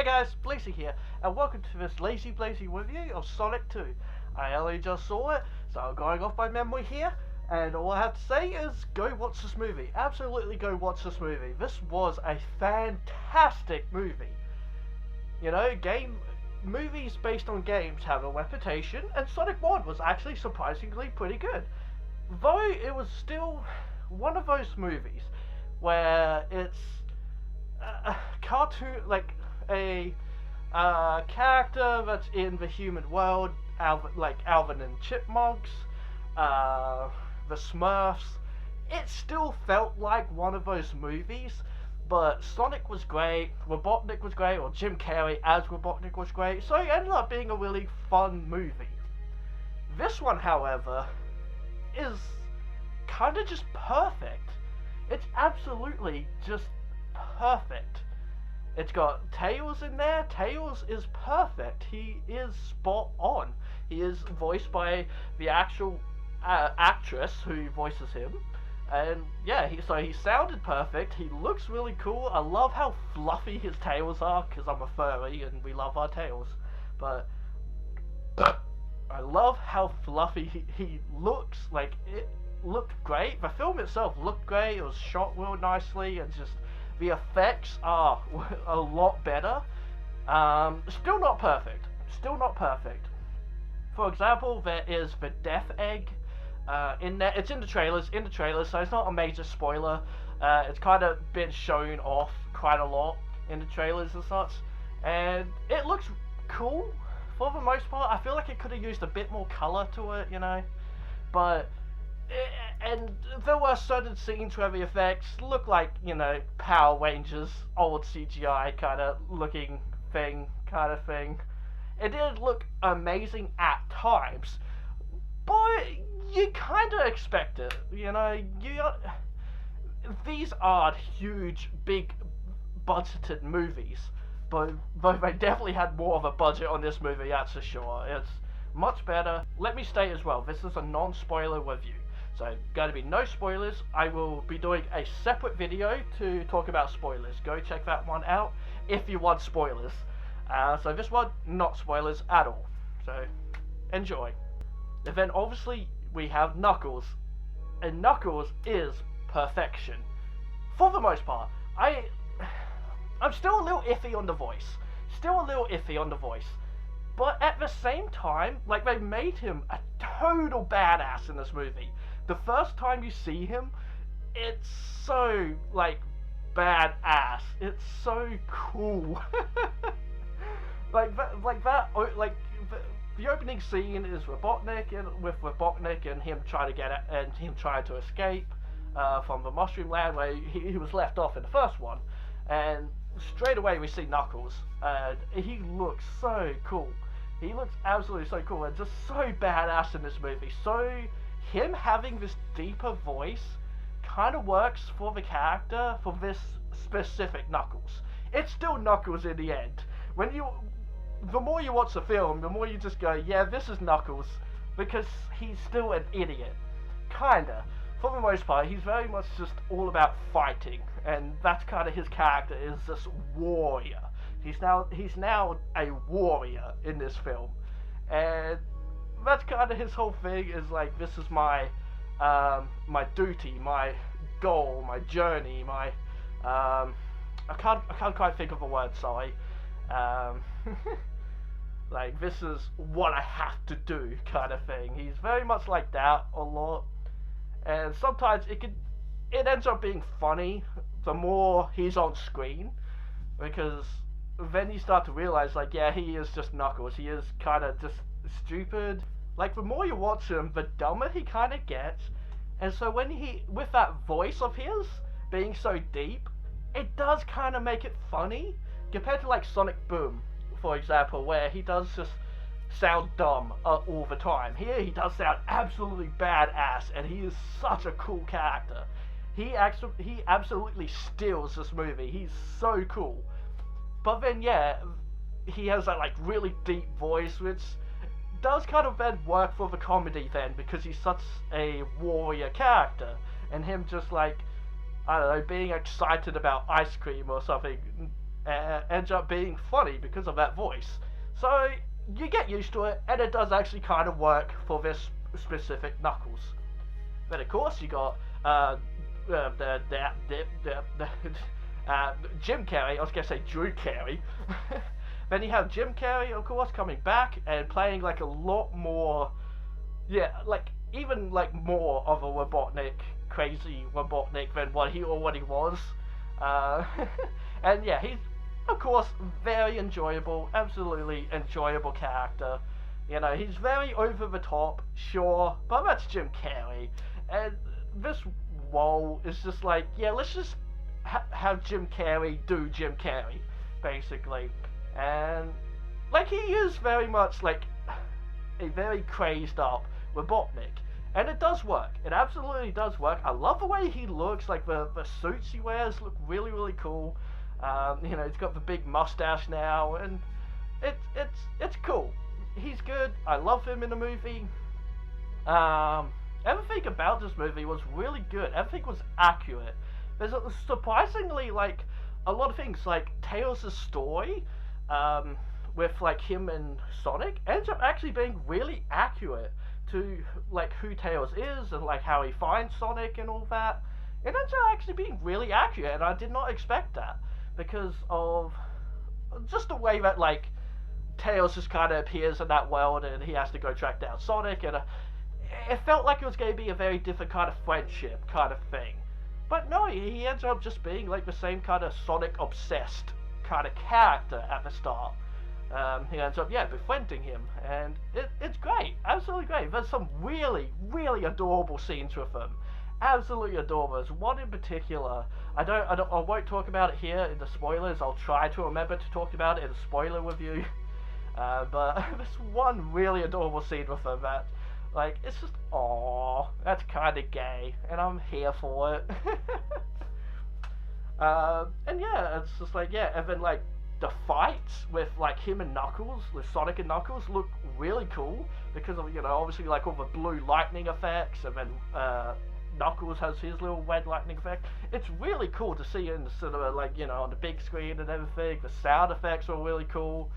Hey guys, Blazie here, and welcome to this lazy Blazie review of Sonic 2. I only just saw it, so I'm going off my memory here, and all I have to say is go watch this movie. Absolutely go watch this movie. This was a fantastic movie. You know, movies based on games have a reputation, and Sonic 1 was actually surprisingly pretty good. Though it was still one of those movies where it's a cartoon, like a character that's in the human world, like Alvin and Chipmunks, the Smurfs. It still felt like one of those movies, but Sonic was great, Robotnik was great, or Jim Carrey as Robotnik was great, so it ended up being a really fun movie. This one, however, is kind of just perfect. It's absolutely just perfect. It's got Tails in there. Tails is perfect. He is spot on. He is voiced by the actual actress who voices him. And yeah, he sounded perfect. He looks really cool. I love how fluffy his tails are, because I'm a furry and we love our tails. But I love how fluffy he looks. Like, it looked great. The film itself looked great. It was shot real nicely, and just the effects are a lot better. Still not perfect. Still not perfect. For example, there is the Death Egg in there. It's in the trailers, so it's not a major spoiler. It's kind of been shown off quite a lot in the trailers and such, and it looks cool for the most part. I feel like it could have used a bit more color to it, you know, but and there were certain scenes where the effects look like, you know, Power Rangers old CGI kind of looking thing, It did look amazing at times, but you kind of expect it, you know. These aren't huge, big budgeted movies, but though they definitely had more of a budget on this movie, that's for sure. It's much better. Let me state as well, this is a non-spoiler review, so going to be no spoilers. I will be doing a separate video to talk about spoilers. Go check that one out if you want spoilers. So this one, not spoilers at all, so enjoy. And then obviously we have Knuckles, and Knuckles is perfection for the most part. I'm still a little iffy on the voice, but at the same time, like, they made him a total badass in this movie. The first time you see him, it's so, like, badass. It's so cool. The opening scene is Robotnik and him trying to escape from the Mushroom Land where he was left off in the first one, and straight away we see Knuckles, and he looks so cool. He looks absolutely so cool and just so badass in this movie. So him having this deeper voice kind of works for the character, for this specific Knuckles. It's still Knuckles in the end. The more you watch the film, the more you just go, yeah, this is Knuckles, because he's still an idiot. Kinda. For the most part, he's very much just all about fighting, and that's kind of his character, is this warrior. He's now a warrior in this film, and that's kind of his whole thing, is like, this is my my duty, my goal, my journey, my I can't quite think of a word, sorry. Like, this is what I have to do kind of thing. He's very much like that a lot, and sometimes it ends up being funny the more he's on screen, because then you start to realize, like, yeah, he is just Knuckles. He is kind of just stupid. Like, the more you watch him, the dumber he kind of gets, and so when with that voice of his being so deep, it does kind of make it funny, compared to, like, Sonic Boom, for example, where he does just sound dumb all the time. Here he does sound absolutely badass, and he is such a cool character. He absolutely steals this movie. He's so cool. But then, yeah, he has that, like, really deep voice, which does kind of then work for the comedy then, because he's such a warrior character, and him just, like, I don't know, being excited about ice cream or something ends up being funny because of that voice. So you get used to it, and it does actually kind of work for this specific Knuckles. But of course, you got the Jim Carrey. I was gonna say Drew Carey. Then you have Jim Carrey, of course, coming back and playing like a lot more, yeah, like even like more of a Robotnik, crazy Robotnik than what he already was. And yeah, he's of course very enjoyable, absolutely enjoyable character. You know, he's very over the top, sure, but that's Jim Carrey. And this role is just like, yeah, let's just have Jim Carrey do Jim Carrey, basically. And like, he is very much like a very crazed up Robotnik, and it does work. It absolutely does work. I love the way he looks. Like the suits he wears look really, really cool. You know, he's got the big mustache now, and it's cool. He's good. I love him in the movie. Everything about this movie was really good. Everything was accurate. There's surprisingly like a lot of things, like Tails' story, with like him and Sonic, ends up actually being really accurate to like who Tails is and like how he finds Sonic and all that. It ends up actually being really accurate, and I did not expect that because of just the way that like Tails just kind of appears in that world and he has to go track down Sonic, and it felt like it was going to be a very different kind of friendship kind of thing. But no, he ends up just being like the same kind of Sonic obsessed kind of character at the start. He ends up, yeah, befriending him, and it's great, absolutely great. There's some really, really adorable scenes with him, absolutely adorable. There's one in particular. I won't talk about it here in the spoilers. I'll try to remember to talk about it in a spoiler review. But there's one really adorable scene with him that, like, it's just, aww, that's kind of gay, and I'm here for it. And yeah, it's just like, yeah, and then like the fights with like him and Knuckles, with Sonic and Knuckles, look really cool because of, you know, obviously like all the blue lightning effects, and then Knuckles has his little red lightning effect. It's really cool to see in the cinema, like, you know, on the big screen and everything. The sound effects are really cool.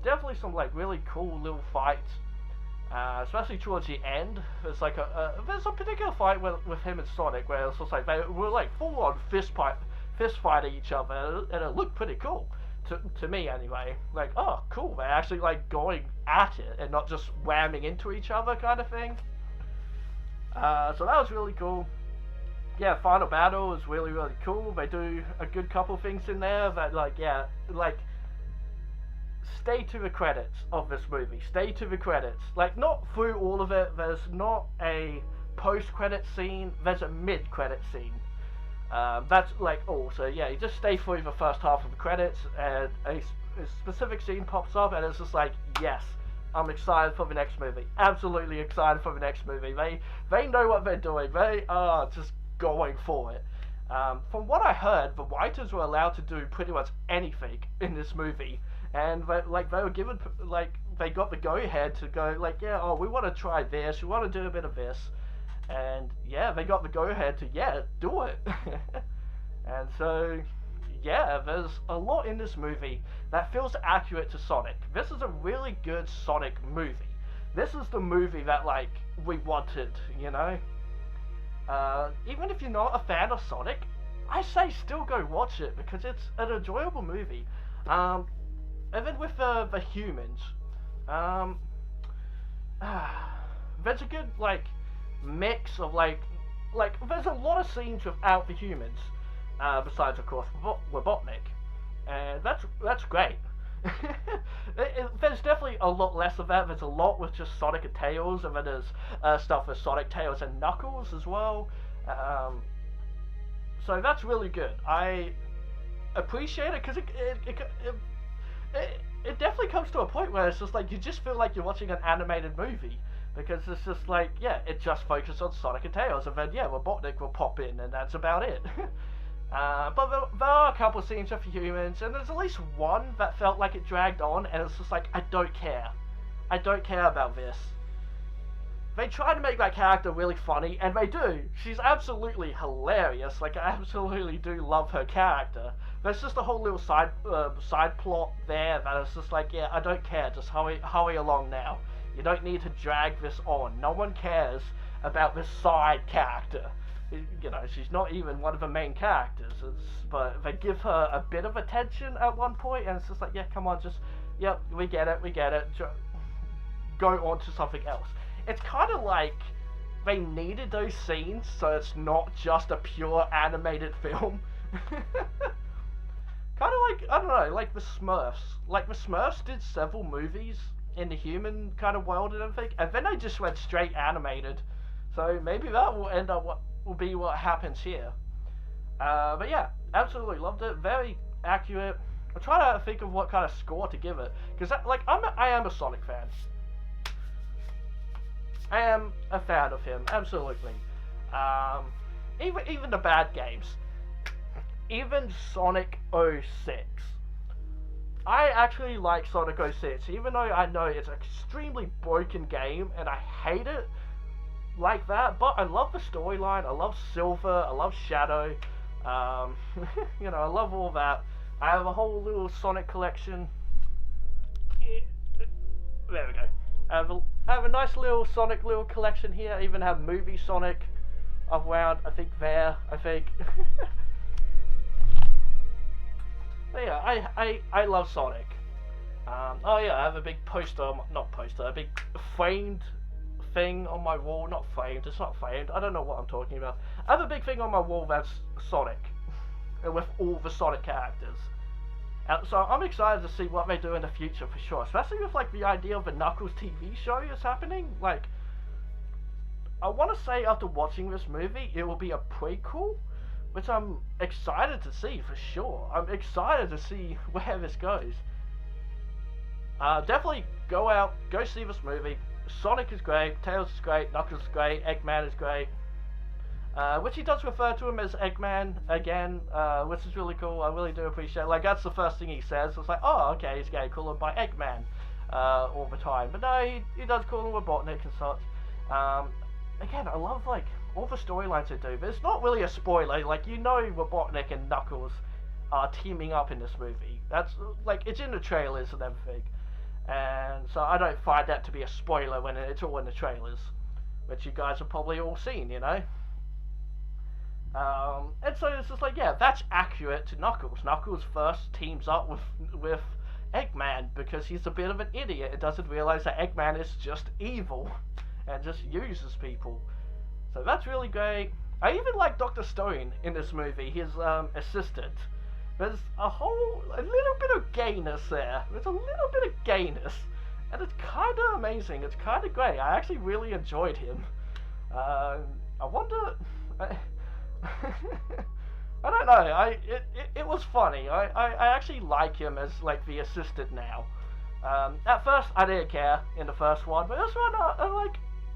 Definitely some like really cool little fights. Especially towards the end, there's like there's a particular fight with him and Sonic where it's just like they were like full on fist fighting each other, and it looked pretty cool to me anyway. Like, oh cool, they're actually like going at it and not just whamming into each other kind of thing. So that was really cool. Yeah, final battle is really, really cool. They do a good couple things in there that, like, yeah, like, stay to the credits of this movie. Stay to the credits. Like, not through all of it. There's not a post-credit scene. There's a mid-credit scene. That's like, oh, so yeah, you just stay through the first half of the credits, and a specific scene pops up, and it's just like, yes, I'm excited for the next movie. Absolutely excited for the next movie. They know what they're doing. They are just going for it. From what I heard, the writers were allowed to do pretty much anything in this movie. And they were given, like, they got the go-ahead to go, like, yeah, oh, we want to try this, we want to do a bit of this. And, yeah, they got the go-ahead to, yeah, do it. And so, yeah, there's a lot in this movie that feels accurate to Sonic. This is a really good Sonic movie. This is the movie that, like, we wanted, you know? Even if you're not a fan of Sonic, I say still go watch it, because it's an enjoyable movie. Even with the humans, there's a good, like, mix of, like, there's a lot of scenes without the humans, besides, of course, Robotnik, and that's great. There's definitely a lot less of that. There's a lot with just Sonic and Tails, and then there's stuff with Sonic, Tails, and Knuckles as well. So that's really good. I appreciate it, because it definitely comes to a point where it's just like, you just feel like you're watching an animated movie, because it's just like, yeah, it just focuses on Sonic and Tails, and then, yeah, Robotnik will pop in, and that's about it. But there are a couple of scenes with humans, and there's at least one that felt like it dragged on, and it's just like, I don't care. I don't care about this. they try to make that character really funny, and they do. She's absolutely hilarious. Like, I absolutely do love her character. There's just a whole little side plot there that is just like, yeah, I don't care. Just hurry along now. You don't need to drag this on. No one cares about this side character. You know, she's not even one of the main characters. But they give her a bit of attention at one point, and it's just like, yeah, come on, just, yep, we get it. Go on to something else. It's kind of like they needed those scenes so it's not just a pure animated film. Kind of like, I don't know, like the Smurfs. Like the Smurfs did several movies in the human kind of world and everything, and then they just went straight animated. So maybe that will end up will be what happens here. But yeah, absolutely loved it. Very accurate. I'm trying to think of what kind of score to give it, because like I am a Sonic fan. I am a fan of him, absolutely. Even the bad games. Even Sonic 06. I actually like Sonic 06, even though I know it's an extremely broken game and I hate it like that, but I love the storyline, I love Silver, I love Shadow, you know, I love all that. I have a whole little Sonic collection. There we go. I have a nice little Sonic collection here. I even have movie Sonic around, I think. But yeah, I love Sonic. Oh yeah, I have a big a big framed thing on my wall. Not framed, it's not framed. I don't know what I'm talking about. I have a big thing on my wall that's Sonic, with all the Sonic characters. So I'm excited to see what they do in the future for sure, especially with like the idea of a Knuckles TV show is happening. Like, I want to say after watching this movie, it will be a prequel, which I'm excited to see for sure. I'm excited to see where this goes. Definitely go see this movie. Sonic is great, Tails is great, Knuckles is great, Eggman is great. Which he does refer to him as Eggman again, which is really cool. I really do appreciate it. Like, that's the first thing he says. It's like, oh, okay, he's getting called by Eggman all the time. But no, he does call him Robotnik and such. Again, I love, like, all the storylines they do. But it's not really a spoiler. Like, you know Robotnik and Knuckles are teaming up in this movie. That's, like, it's in the trailers and everything. And so I don't find that to be a spoiler when it's all in the trailers. Which you guys have probably all seen, you know? And so it's just like, yeah, that's accurate to Knuckles. Knuckles first teams up with Eggman because he's a bit of an idiot and doesn't realize that Eggman is just evil and just uses people. So that's really great. I even like Dr. Stone in this movie, his assistant. There's a little bit of gayness there. There's a little bit of gayness. And it's kind of amazing. It's kind of great. I actually really enjoyed him. I wonder... I don't know. It was funny. I actually like him as like the assistant now. At first I didn't care in the first one, but this one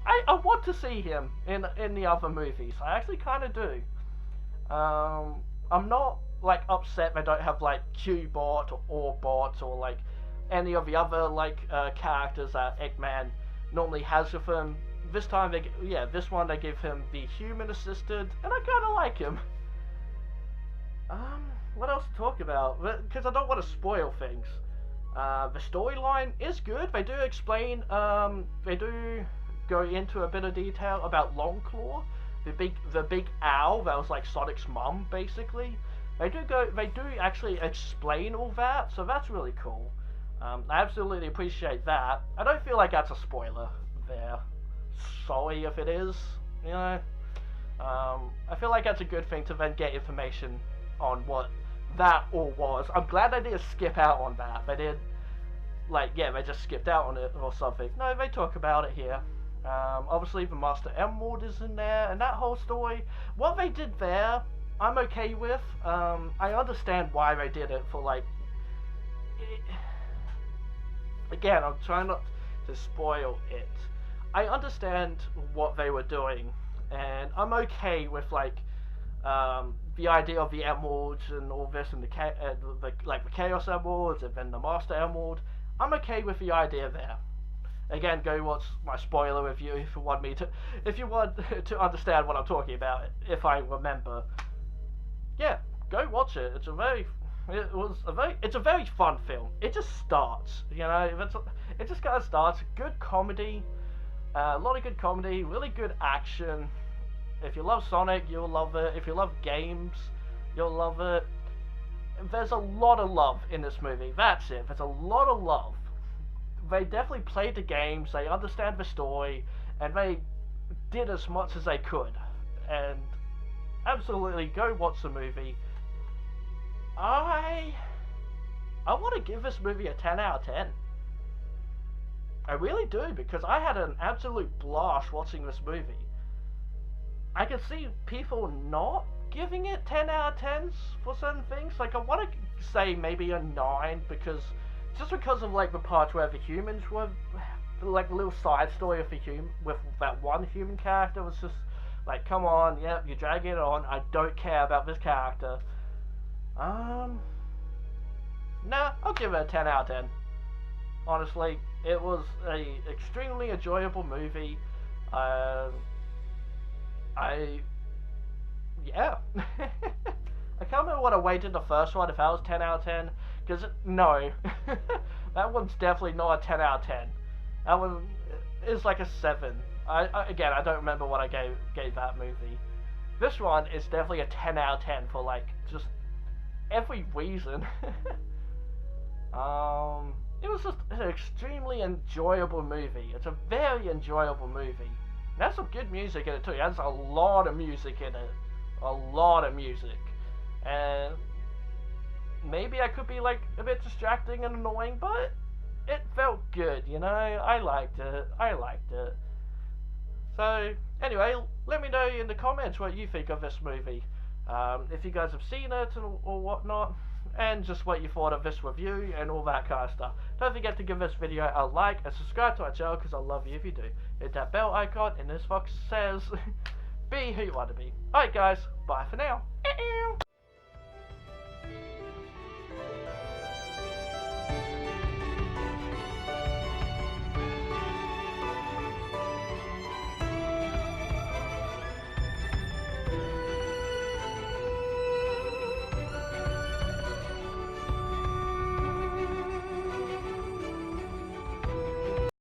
I want to see him in the other movies. I actually kind of do. I'm not like upset they don't have like Q-Bot or Orbot or like any of the other like characters that Eggman normally has with him. This time, this one they give him the human assistant, and I kind of like him. What else to talk about? Because I don't want to spoil things. The storyline is good. They do explain, they do go into a bit of detail about Longclaw, the big owl that was like Sonic's mum, basically. They do actually explain all that, so that's really cool. I absolutely appreciate that. I don't feel like that's a spoiler there. Sorry if it is, you know. I feel like that's a good thing to then get information on what that all was. I'm glad they didn't skip out on that. They did, like, yeah, they just skipped out on it or something. No, they talk about it here. Obviously the Master Emerald is in there, and that whole story. What they did there, I'm okay with. I understand why they did it for, like... Again, I'm trying not to spoil it. I understand what they were doing, and I'm okay with like the idea of the emeralds and all this, and the Chaos Emeralds, and then the Master Emerald. I'm okay with the idea there. Again, go watch my spoiler review if you want if you want to understand what I'm talking about, if I remember. Yeah, go watch it. It's a very fun film. It just starts, it just kind of starts. Good comedy, a lot of good comedy, really good action. If you love Sonic, you'll love it. If you love games, you'll love it. There's a lot of love in this movie. That's it. There's a lot of love. They definitely played the games, they understand the story, and they did as much as they could. And absolutely, go watch the movie. I want to give this movie a 10 out of 10. I really do, because I had an absolute blast watching this movie. I can see people not giving it 10 out of 10s for certain things. Like, I want to say maybe a 9, just because of like the parts where the humans were, like the little side story of with that one human character was just like, come on, yep, you're dragging it on. I don't care about this character. Nah, I'll give it a 10 out of 10. Honestly, it was a extremely enjoyable movie. Yeah. I can't remember what I rated the first one, if that was 10 out of 10. Because, no. That one's definitely not a 10 out of 10. That one is like a 7. Again, I don't remember what I gave that movie. This one is definitely a 10 out of 10 for, like, just every reason. It was just an extremely enjoyable movie. It's a very enjoyable movie. It has some good music in it too. It has a lot of music in it. A lot of music. And maybe I could be like a bit distracting and annoying, but it felt good, I liked it. So anyway, let me know in the comments what you think of this movie. If you guys have seen it or whatnot, and just what you thought of this review and all that kind of stuff. Don't forget to give this video a like and subscribe to our channel, because I love you if you do. Hit that bell icon, and this fox says, be who you want to be. Alright guys, bye for now.